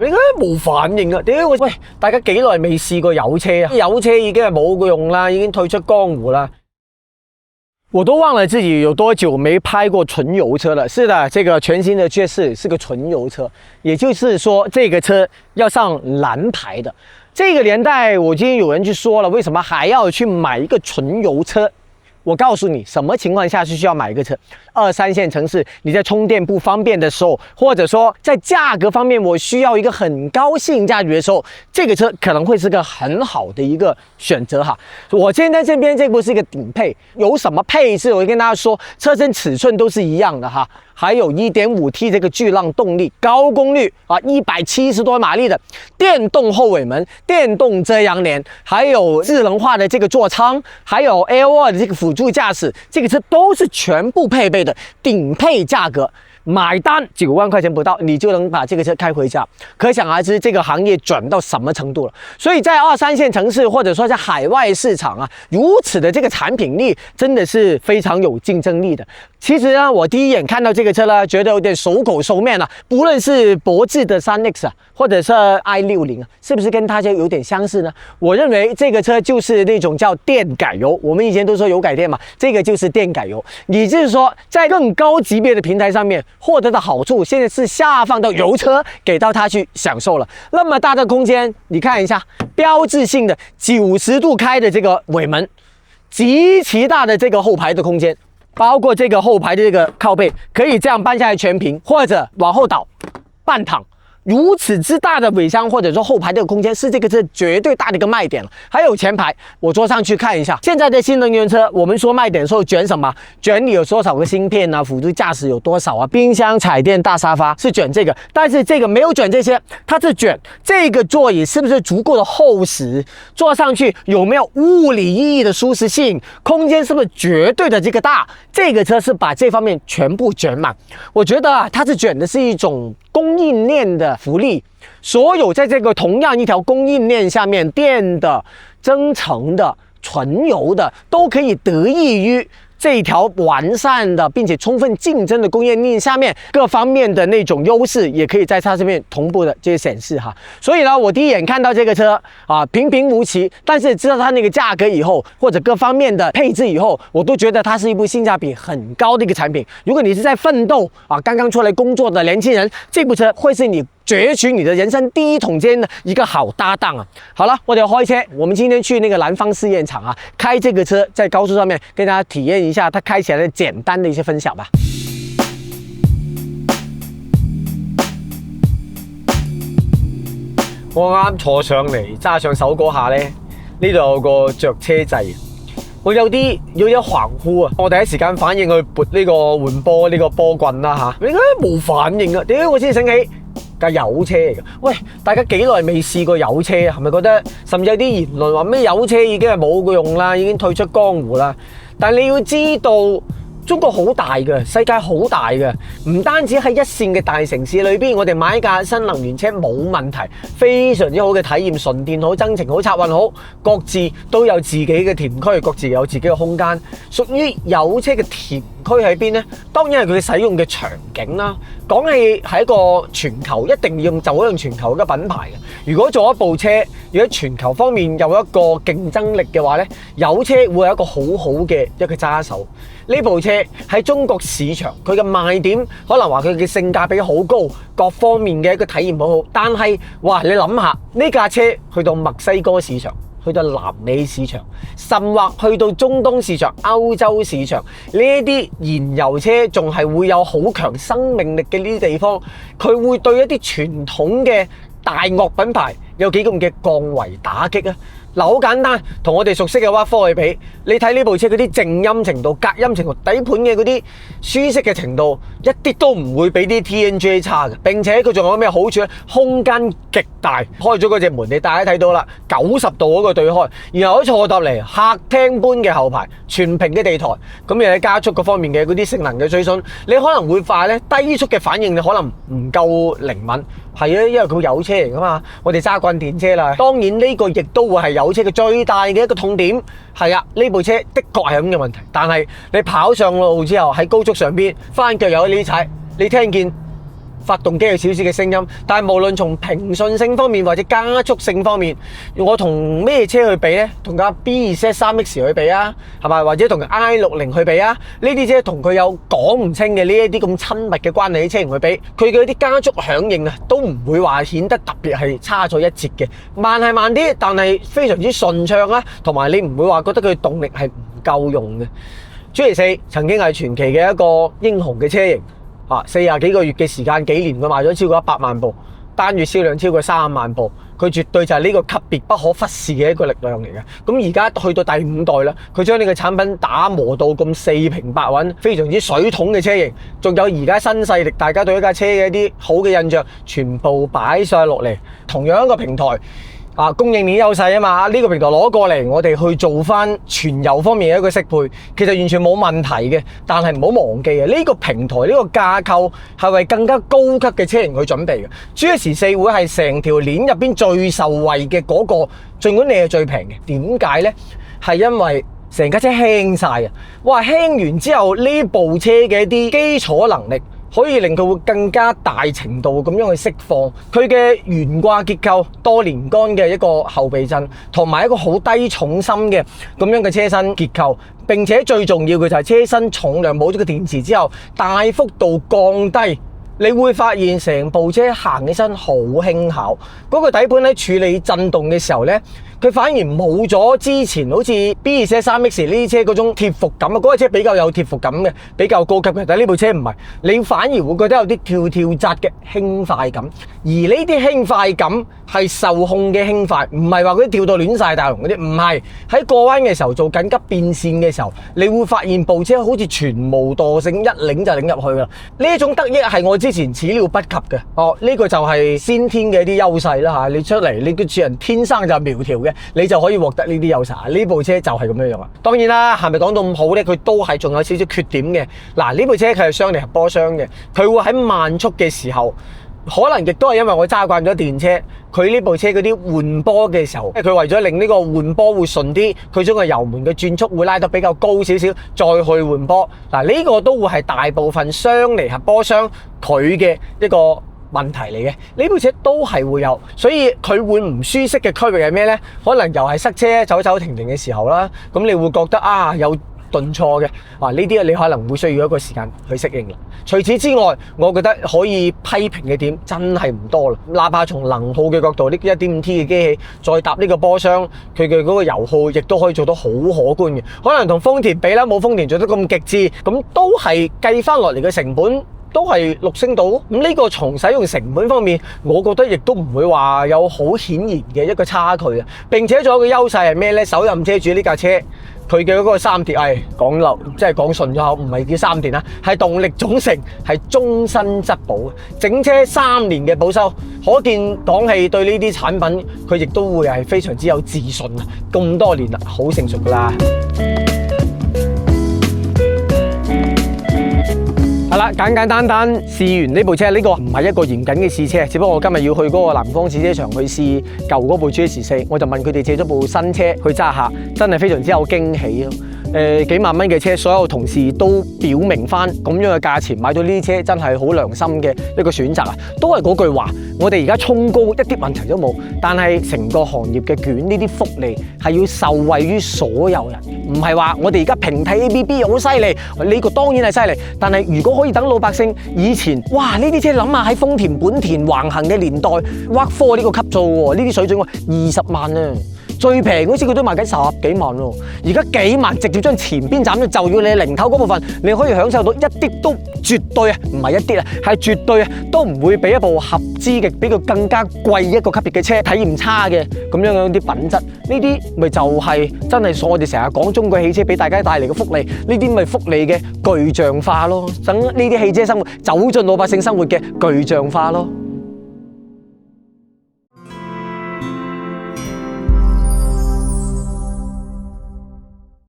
你覺得冇反應啊？屌喂，大家幾耐未試過有車啊？有車已經係冇個用啦，已經退出江湖啦。我都忘了自己有多久沒拍過純油車了。是的，這個全新的爵士是個純油車，也就是說這個車要上藍牌的。這個年代，我今天有人去說了，為什麼還要去買一個純油車？我告訴你，什麼情況下是需要買一個車？2、3線城市，你在充電不方便的時候，或者說在價格方面我需要一個很高性價比的時候，這個車可能會是個很好的一個選擇哈。我現在這邊這部是一個頂配，有什麼配置？我跟大家說，車身尺寸都是一樣的哈。還有 1.5T 這個巨浪動力，高功率啊，170多馬力的電動後尾門、電動遮陽簾，還有智能化的這個座艙，還有 L2 的這個輔助駕駛，這個車都是全部配備的頂配價格。買單9萬塊錢不到，你就能把這個車開回家，可想而知這個行業轉到什麼程度了。所以在2、3線城市，或者說在海外市場啊，如此的這個產品力真的是非常有競爭力的。其實呢，我第一眼看到這個車呢，覺得有點熟口熟面啊。不論是博智的3X 啊，或者是 i60啊，是不是跟它就有點相似呢？我認為這個車就是那種叫電改油，我們以前都說油改電嘛，這個就是電改油。也就是說，在更高級別的平台上面獲得的好處，現在是下放到油車給到他去享受了。那麼大的空間，你看一下，標誌性的90度開的這個尾門，極其大的這個後排的空間。包括這個後排的這個靠背，可以這樣搬下來全平，或者往後倒、半躺，如此之大的尾箱或者說後排的空間，是這個車絕對大的一個賣點了。還有前排，我坐上去看一下，現在的新能源車，我們說賣點的時候捲什麼？捲你有多少個芯片啊？輔助駕駛有多少啊？冰箱、彩電、大沙發是捲這個，但是這個沒有捲這些，它是捲這個座椅是不是足夠的厚實？坐上去有沒有物理意義的舒適性？空間是不是絕對的這個大？這個車是把這方面全部捲滿。我覺得啊，它是捲的是一種供應鏈的福利，所有在這個同樣一條供應鏈下面，電的、增程的、純油的，都可以得益於這一條完善的並且充分競爭的供應鏈下面，各方面的那種優勢也可以在它這邊同步的這些顯示哈。所以呢，我第一眼看到這個車啊，平平無奇，但是知道它那個價格以後，或者各方面的配置以後，我都覺得它是一部性價比很高的一個產品。如果你是在奮鬥啊，剛剛出來工作的年輕人，這部車會是你攫取你的人生第一桶金的一個好搭檔啊！好了，我哋開車，我們今天去那個南方試驗場啊，開這個車在高速上面跟大家體驗一下它開起來的簡單的一些分享吧。我啱坐上嚟揸上手嗰下呢，呢度有個着車掣，我有啲恍惚啊！我第一時間反應去撥呢個換波呢個波棍啦吓，你覺得冇反應啊？屌，我先醒起架油車嚟嘅。喂，大家幾耐未試過油車啊？係咪覺得甚至有啲言論話咩油車已經係冇個用啦，已經退出江湖啦？但係你要知道，中國好大嘅，世界好大嘅，唔單止喺一線嘅大城市裏邊，我哋買架新能源車冇問題，非常之好嘅體驗，純電好、增程好、插運好，各自都有自己嘅甜區，各自有自己嘅空間。屬於油車嘅甜區喺邊呢？當然係佢使用嘅場景啦。講起係一個全球，一定要用全球嘅品牌嘅。如果做一部車，如果全球方面有一個競爭力嘅話呢，油車會有一個好好嘅一個揸手。呢部車喺中國市場，佢嘅賣點可能話佢嘅性價比好高，各方面嘅一個體驗好好。但係，哇！你諗下呢架車去到墨西哥市場，去到南美市場，甚或去到中東市場、歐洲市場，呢一啲燃油車仲係會有好強生命力嘅呢啲地方，佢會對一啲傳統嘅大鱷品牌有幾咁嘅降維打擊啊！嗱，好簡單，同我哋熟悉嘅屈科去比，你睇呢部車嗰啲靜音程度、隔音程度、底盤嘅嗰啲舒適嘅程度，一啲都唔會比啲 TNGA 差嘅。並且佢仲有咩好處咧？空間極大，開咗嗰隻門，你大家睇到啦，90度嗰個對開，然後坐搭嚟客廳般嘅後排，全屏嘅地台，咁又喺加速嗰方面嘅嗰啲性能嘅追詢，你可能會快咧，低速嘅反應你可能唔夠靈敏。係啊，因為佢油車嚟噶嘛，我哋揸慣電車啦。當然呢個亦都會係油車嘅最大嘅一個痛點。係啊，呢部車的確係咁嘅問題。但係你跑上路之後喺高速上邊翻腳有你踩，你聽見發動機有少少嘅聲音，但係無論從平順性方面或者加速性方面，我同咩車去比呢？同架 BZ3X 去比啊，係咪？或者同 i60 去比啊？呢啲車同佢有講唔清嘅呢一啲咁親密嘅關係嘅車型去比，佢嘅啲加速響應啊，都唔會話顯得特別係差咗一截嘅。慢係慢啲，但係非常之順暢啦，同埋你唔會話覺得佢動力係唔夠用嘅。GT4曾經係傳奇嘅一個英雄嘅車型，40幾個月嘅時間，幾年佢賣咗超過100萬部，單月銷量超過30萬部，佢絕對就係呢個級別不可忽視嘅一個力量嚟嘅。咁而家去到第5代啦，佢將呢個產品打磨到咁4平八穩，非常之水桶嘅車型，仲有而家新勢力，大家對一架車嘅一啲好嘅印象，全部擺晒落嚟，同樣一個平台。供應鏈優勢啊嘛，呢個平台攞過嚟，我哋去做翻全油方面嘅一個適配，其實完全冇問題嘅。但係唔好忘記啊，呢個平台呢個架構係為更加高級嘅車型去準備嘅。GS4會係成條鏈入邊最受惠嘅嗰個，儘管你係最平嘅。點解呢？係因為成架車輕晒啊！哇，輕完之後呢部車嘅一啲基礎能力，可以令佢會更加大程度咁樣去釋放佢嘅懸掛結構、多連杆嘅一個後避震，同埋一個好低重心嘅咁樣嘅車身結構。並且最重要嘅就係車身重量冇咗個電池之後，大幅度降低。你會發現成部車行起身好輕巧，嗰個底盤喺處理震動嘅時候呢，佢反而冇咗之前好似 BZ3X 呢啲車嗰種貼服感啊！嗰個車比較有貼服感嘅，比較高級嘅，但係呢部車唔係，你反而會覺得有啲跳跳紮嘅輕快感。而呢啲輕快感係受控嘅輕快，唔係話嗰啲跳到亂晒大龍嗰啲，唔係。喺過彎嘅時候做緊急變線嘅時候，你會發現部車好似全無惰性，一擰就擰入去啦。呢一種得益係我之前始料不及嘅。呢個就係先天嘅一啲優勢啦嚇。你出嚟，你個主人天生就苗條嘅，你就可以獲得呢啲優勢。呢部車就係咁樣樣啊。當然啦，係咪講到咁好呢？佢都係仲有少少缺點嘅。嗱，呢部車佢係雙離合波箱嘅，佢會喺慢速嘅時候。可能亦都係因為我揸慣咗電車，佢呢部車嗰啲換波嘅時候，佢為咗令呢個換波會順啲，佢將個油門嘅轉速會拉得比較高少少，再去換波。嗱，呢個都會係大部分雙離合波箱佢嘅一個問題嚟嘅。呢部車都係會有，所以佢會唔舒適嘅區域係咩呢？可能又係塞車走走停停嘅時候啦，咁你會覺得有頓挫嘅，呢啲你可能會需要一個時間去適應啦。除此之外，我覺得可以批評嘅點真係唔多啦。哪怕從能耗嘅角度，呢 1.5T 嘅機器再搭呢個波箱，佢嘅嗰個油耗亦都可以做到好可觀嘅。可能同豐田比啦，冇豐田做得咁極致，咁都係計翻落嚟嘅成本。都係6星度，咁呢個從使用成本方面，我覺得亦都唔會話有好顯然嘅一個差距啊！並且仲有個優勢係咩呢？首任車主呢架車，佢嘅嗰個3電，講漏，即係講順咗口，唔係叫3電啦，係動力總成係終身質保，整車3年嘅保修，可見廣汽對呢啲產品，佢亦都會係非常之有自信啊！咁多年啦，好成熟噶啦。係啦，簡簡單單試完呢部車，呢個唔係一個嚴謹嘅試車，只不過我今日要去嗰個南方試車場去試舊嗰部 GS4，我就問佢哋借咗部新車去揸下，真係非常之有驚喜咯。幾萬蚊嘅車，所有同事都表明翻咁樣嘅價錢買到呢啲車，真係好良心嘅一個選擇啊！都係嗰句話，我哋而家衝高一啲問題都冇，但係成個行業嘅卷呢啲福利係要受惠於所有人，唔係話我哋而家平替 ABB 好犀利，呢個當然係犀利，但係如果可以等老百姓以前，哇呢啲車諗下喺豐田、本田橫行嘅年代，WRC4呢個級數喎，呢啲水準20萬啊！最平嗰次佢都賣緊10幾萬咯，而家幾萬直接將前邊斬咗，就要你零頭嗰部分，你可以享受到一啲都絕對啊，唔係一啲啊，係絕對啊，都唔會比一部合資嘅比佢更加貴一個級別嘅車體驗差嘅咁樣啲品質，呢啲咪就係真係我哋成日講中國汽車俾大家帶嚟嘅福利，呢啲咪福利嘅具象化咯，等呢啲汽車生活走進老百姓生活嘅具象化咯。